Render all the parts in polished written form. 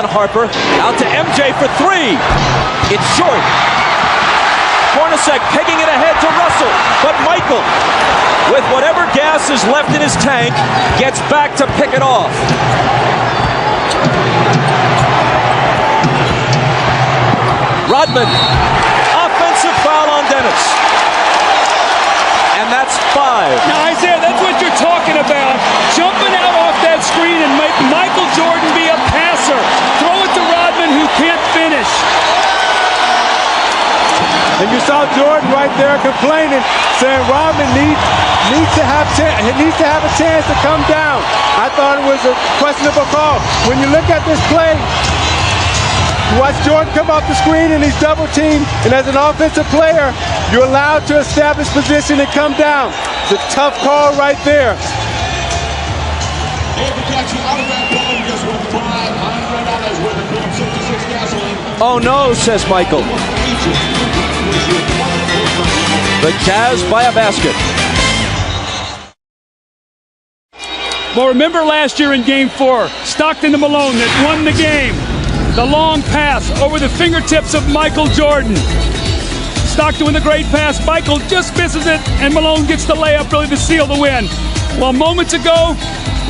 on Harper. Out to MJ for three. It's short. Hornacek pegging it ahead to Russell. But Michael, with whatever gas is left in his tank, gets back to pick it off. Rodman. Offensive foul on Dennis. And that's 5. Now, Isaiah, that's what you're talking about. Jumping out off that screen and make Michael Jordan be a passer. Throw it to Rodman, who can't finish. And you saw Jordan right there complaining, saying Rodman needs to have a chance to come down. I thought it was a questionable call. When you look at this play, watch Jordan come off the screen and he's double teamed, and as an offensive player, you're allowed to establish position and come down. It's a tough call right there. Oh no, says Michael. The Jazz by a basket. Well, remember last year in Game 4, Stockton to Malone that won the game. The long pass over the fingertips of Michael Jordan. Stockton with a great pass. Michael just misses it, and Malone gets the layup really to seal the win. Well, moments ago,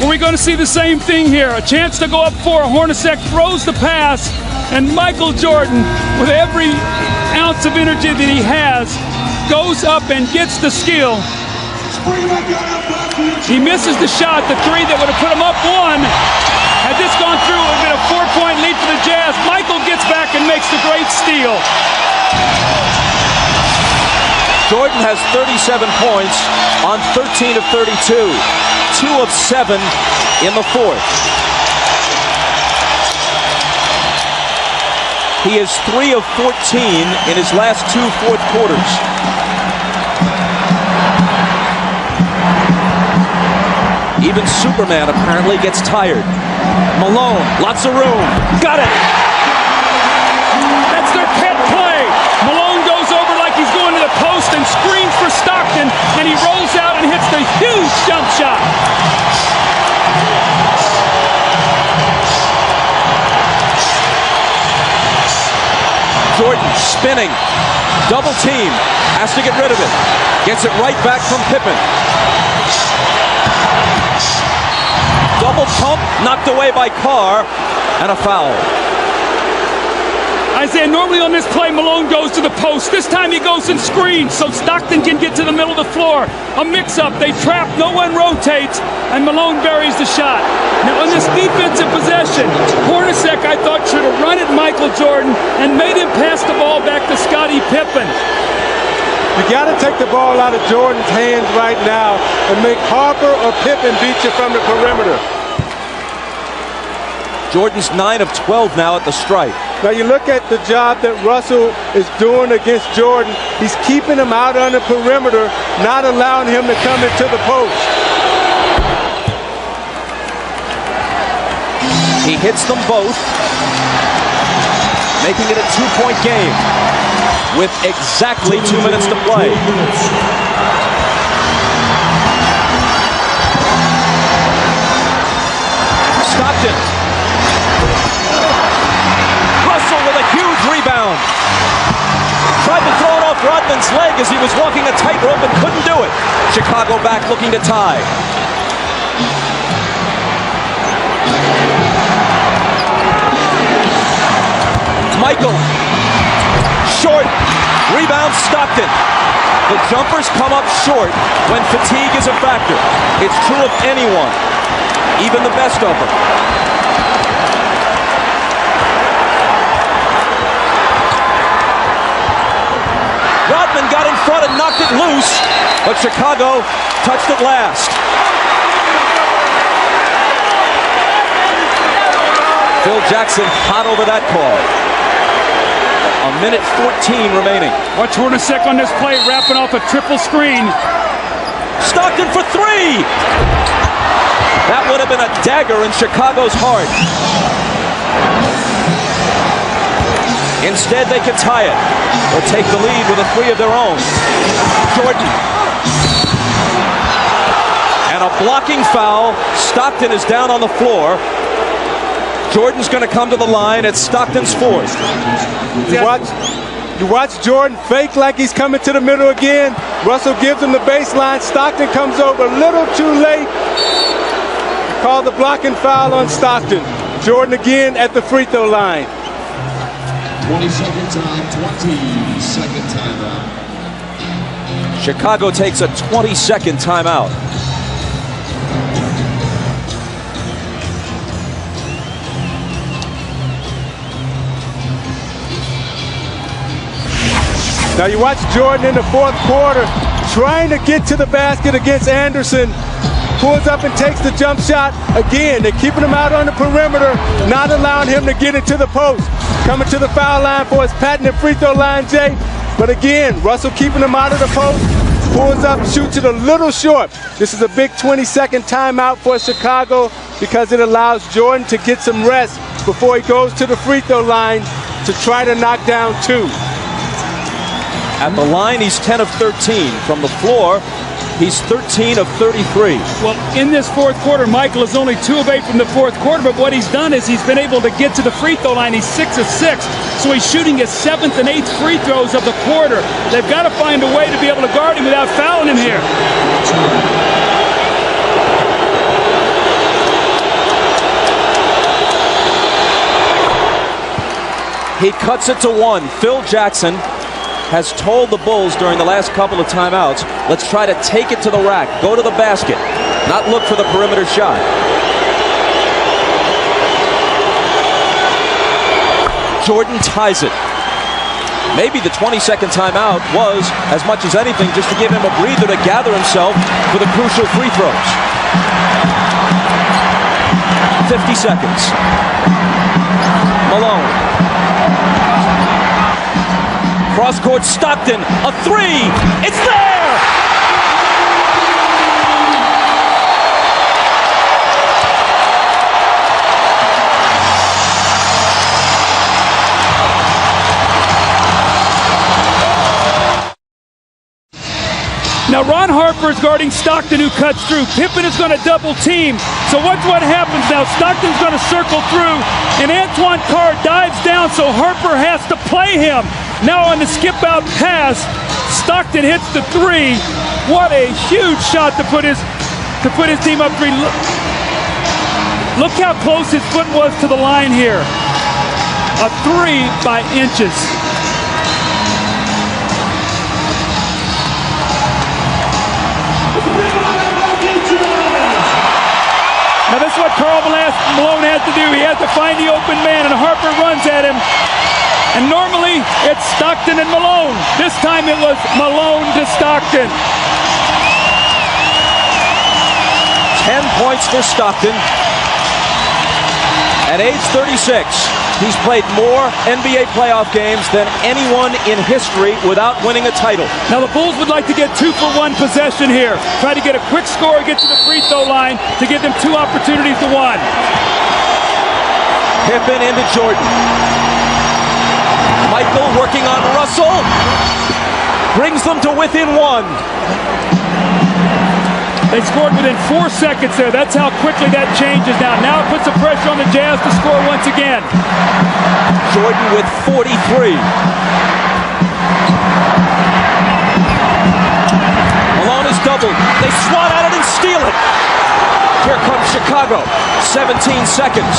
were we going to see the same thing here? A chance to go up 4. Hornacek throws the pass, and Michael Jordan, with every ounce of energy that he has, goes up and gets the steal. He misses the shot, the 3 that would have put him up 1. Had this gone through, it would have been a 4-point lead for the Jazz. Michael gets back and makes the great steal. Jordan has 37 points on 13 of 32. 2 of 7 in the 4th. He is 3 of 14 in his last 2 fourth quarters. Even Superman apparently gets tired. Malone, lots of room. Got it! That's their pet play. Malone goes over like he's going to the post and screens for Stockton, and he rolls out and hits the huge jump shot. Jordan spinning. Double team. Has to get rid of it. Gets it right back from Pippen. Double pump, knocked away by Carr, and a foul. Isaiah, normally on this play, Malone goes to the post. This time he goes and screens so Stockton can get to the middle of the floor. A mix-up, they trap, no one rotates, and Malone buries the shot. Now on this defensive possession, Hornacek, I thought, should have run at Michael Jordan and made him pass the ball back to Scottie Pippen. You got to take the ball out of Jordan's hands right now and make Harper or Pippen beat you from the perimeter. Jordan's 9 of 12 now at the stripe. Now you look at the job that Russell is doing against Jordan. He's keeping him out on the perimeter, not allowing him to come into the post. He hits them both, making it a 2-point game with exactly 2 minutes to play. Stockton. Russell with a huge rebound. Tried to throw it off Rodman's leg as he was walking a tightrope and couldn't do it. Chicago back looking to tie. Michael. Short. Rebound Stockton. The jumpers come up short when fatigue is a factor. It's true of anyone, even the best of them. Rodman got in front and knocked it loose, but Chicago touched it last. Phil Jackson hot over that call. A minute 14 remaining. Watch Hornacek on this play, wrapping off a triple screen. Stockton for 3! That would have been a dagger in Chicago's heart. Instead, they could tie it or take the lead with a 3 of their own. Jordan. And a blocking foul. Stockton is down on the floor. Jordan's going to come to the line at Stockton's 4th. You watch Jordan fake like he's coming to the middle again. Russell gives him the baseline. Stockton comes over a little too late. Call the blocking foul on Stockton. Jordan again at the free throw line. 20-second time, 20-second timeout. Chicago takes a 20-second timeout. Now you watch Jordan in the fourth quarter trying to get to the basket against Anderson. Pulls up and takes the jump shot. Again, they're keeping him out on the perimeter, not allowing him to get into the post. Coming to the foul line for his patented free throw line, Jay. But again, Russell keeping him out of the post. Pulls up, shoots it a little short. This is a big 20-second timeout for Chicago because it allows Jordan to get some rest before he goes to the free throw line to try to knock down 2. At the line, he's 10 of 13. From the floor, he's 13 of 33. Well, in this fourth quarter, Michael is only 2 of 8 from the fourth quarter, but what he's done is he's been able to get to the free throw line. He's 6 of 6, so he's shooting his 7th and 8th free throws of the quarter. They've got to find a way to be able to guard him without fouling him here. He cuts it to 1. Phil Jackson has told the Bulls during the last couple of timeouts, let's try to take it to the rack, go to the basket, not look for the perimeter shot. Jordan ties it. Maybe the 20-second timeout was, as much as anything, just to give him a breather to gather himself for the crucial free throws. 50 seconds. Malone. Cross-court Stockton, a 3, it's there! Now Ron Harper's guarding Stockton, who cuts through. Pippen is going to double team. So what happens now? Stockton's going to circle through, and Antoine Carr dives down, so Harper has to play him. Now on the skip-out pass, Stockton hits the 3. What a huge shot to put his team up 3. Look how close his foot was to the line here. A 3 by inches. Now this is what Karl Malone has to do. He has to find the open man, and Harper runs at him. And normally it's Stockton and Malone. This time it was Malone to Stockton. 10 points for Stockton. At age 36, he's played more NBA playoff games than anyone in history without winning a title. Now the Bulls would like to get 2-for-1 possession here. Try to get a quick score, get to the free throw line to give them 2 opportunities to 1. Pippen into Jordan. Michael working on Russell. Brings them to within 1. They scored within 4 seconds there. That's how quickly that changes now. Now it puts the pressure on the Jazz to score once again. Jordan with 43. Malone is doubled. They swat at it and steal it. Here comes Chicago. 17 seconds.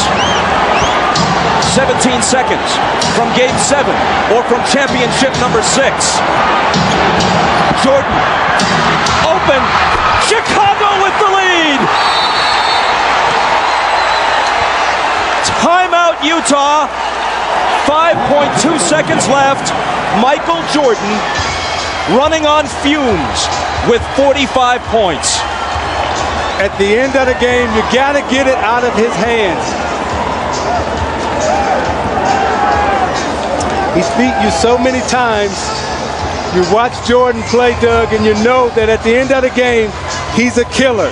17 seconds from Game 7 or from championship number 6. Jordan open. Chicago with the lead. Timeout, Utah. 5.2 seconds left. Michael Jordan running on fumes with 45 points. At the end of the game, you got to get it out of his hands. He's beat you so many times. You watch Jordan play, Doug, and you know that at the end of the game, he's a killer.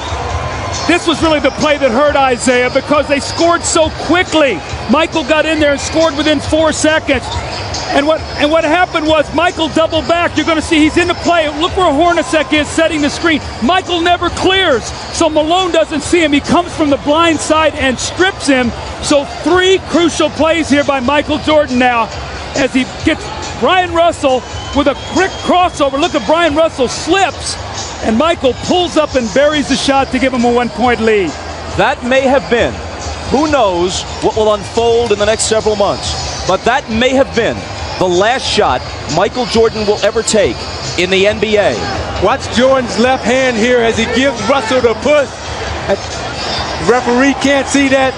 This was really the play that hurt Isaiah because they scored so quickly. Michael got in there and scored within 4 seconds. And what happened was Michael doubled back. You're going to see he's in the play. Look where Hornacek is setting the screen. Michael never clears, so Malone doesn't see him. He comes from the blind side and strips him. So 3 crucial plays here by Michael Jordan now as he gets Brian Russell with a quick crossover. Look at Brian Russell slips, and Michael pulls up and buries the shot to give him a 1-point lead. That may have been, who knows what will unfold in the next several months, but that may have been the last shot Michael Jordan will ever take in the NBA. Watch Jordan's left hand here as he gives Russell the push. The referee can't see that.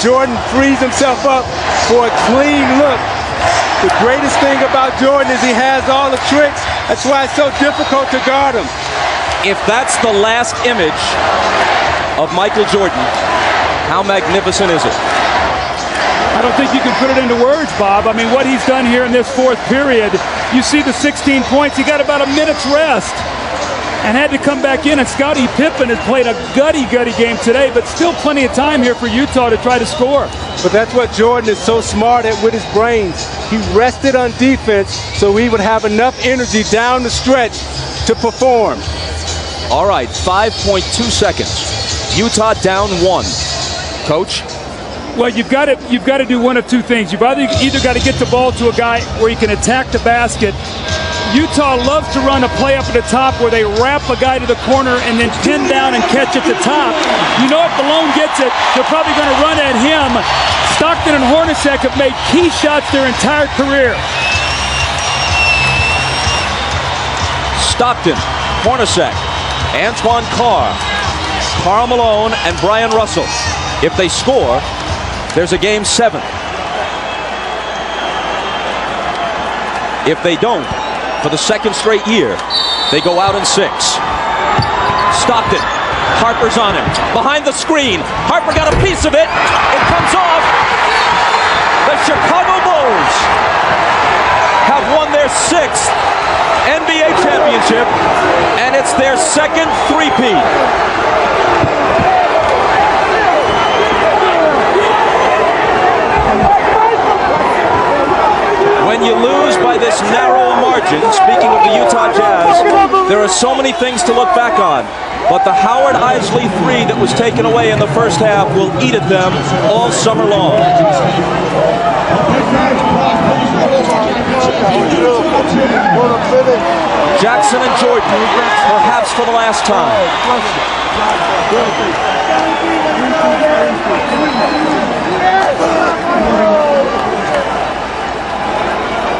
Jordan frees himself up for a clean look. The greatest thing about Jordan is he has all the tricks. That's why it's so difficult to guard him. If that's the last image of Michael Jordan, how magnificent is it? I don't think you can put it into words, Bob. I mean, what he's done here in this 4th period, you see the 16 points. He got about a minute's rest and had to come back in. And Scottie Pippen has played a gutty game today, but still plenty of time here for Utah to try to score. But that's what Jordan is so smart at with his brains. He rested on defense so he would have enough energy down the stretch to perform. All right, 5.2 seconds. Utah down 1. Coach? Well, you've got to do one of 2 things. You've either got to get the ball to a guy where he can attack the basket. Utah loves to run a play up at the top where they wrap a guy to the corner and then pin down and catch at the top. You know if Malone gets it, they're probably going to run at him. Stockton and Hornacek have made key shots their entire career. Stockton, Hornacek, Antoine Carr, Karl Malone, and Brian Russell. If they score, there's a game 7. If they don't, for the 2nd straight year, they go out in 6. Stockton, Harper's on him, behind the screen. Harper got a piece of it. It comes off. The Chicago Bulls have won their 6th NBA championship, and it's their 2nd three-peat. When you lose by this narrow margin, speaking of the Utah Jazz, there are so many things to look back on. But the Howard Isley 3 that was taken away in the first half will eat at them all summer long. Jackson and Jordan, perhaps for the last time.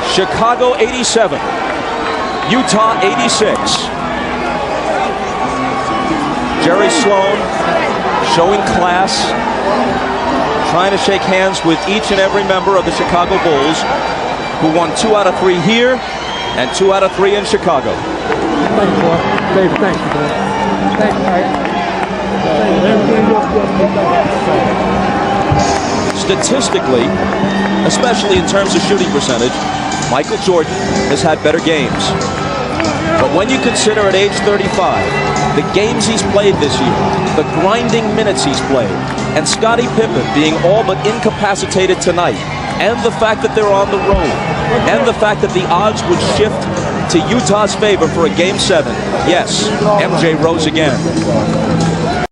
Chicago 87, Utah 86. Jerry Sloan showing class, trying to shake hands with each and every member of the Chicago Bulls, who won 2 out of 3 here and 2 out of 3 in Chicago. Thank you, boy. Dave, thank you, boy. Thank you. Statistically, especially in terms of shooting percentage, Michael Jordan has had better games. But when you consider at age 35, the games he's played this year, the grinding minutes he's played, and Scottie Pippen being all but incapacitated tonight, and the fact that they're on the road, and the fact that the odds would shift to Utah's favor for a Game 7, yes, MJ rose again.